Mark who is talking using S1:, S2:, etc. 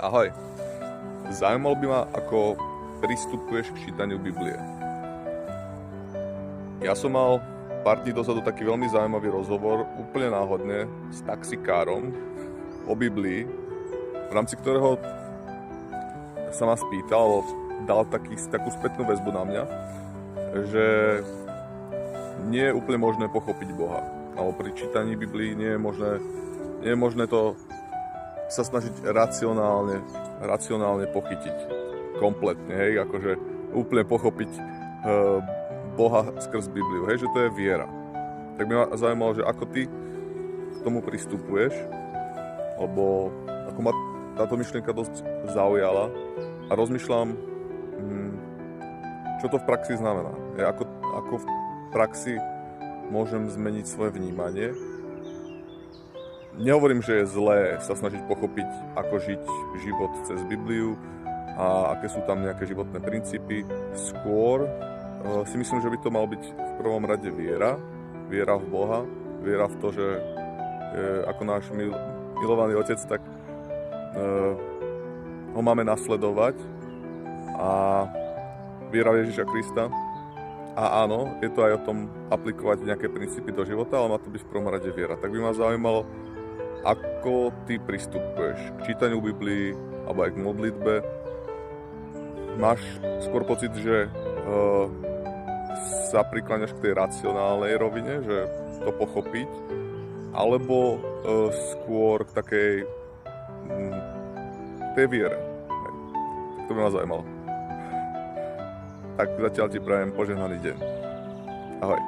S1: Ahoj. Zaujímalo by ma, ako pristupuješ k čítaniu Biblie. Ja som mal pár dní dozadu taký veľmi zaujímavý rozhovor, úplne náhodne, s taxikárom o Biblii, v rámci ktorého sa ma spýtal, alebo dal takú spätnú väzbu na mňa, že nie je úplne možné pochopiť Boha. Alebo pri čítaní Biblii nie je možné to sa snažiť racionálne pochytiť kompletne, hej, akože úplne pochopiť Boha skrz Bibliu, hej, že to je viera. Tak by ma zaujímalo, že ako ty k tomu pristupuješ, lebo ako ma táto myšlienka dosť zaujala a rozmýšľam, čo to v praxi znamená. Ako v praxi môžem zmeniť svoje vnímanie. Nehovorím, že je zlé sa snažiť pochopiť, ako žiť život cez Bibliu a aké sú tam nejaké životné princípy. Skôr si myslím, že by to mal byť v prvom rade viera v Boha, viera v to, že ako náš milovaný Otec, tak ho máme nasledovať a viera v Ježiša Krista. A áno, je to aj o tom aplikovať nejaké princípy do života, ale má to byť v prvom rade viera. Tak by ma zaujímalo, ako ty pristupuješ k čítaniu Biblii alebo aj k modlitbe. Máš skôr pocit, že sa prikláňaš k tej racionálnej rovine, že to pochopiť, alebo skôr k takej tej viere. To by ma zaujímalo. Tak zatiaľ ti prajem požehnaný deň. Ahoj.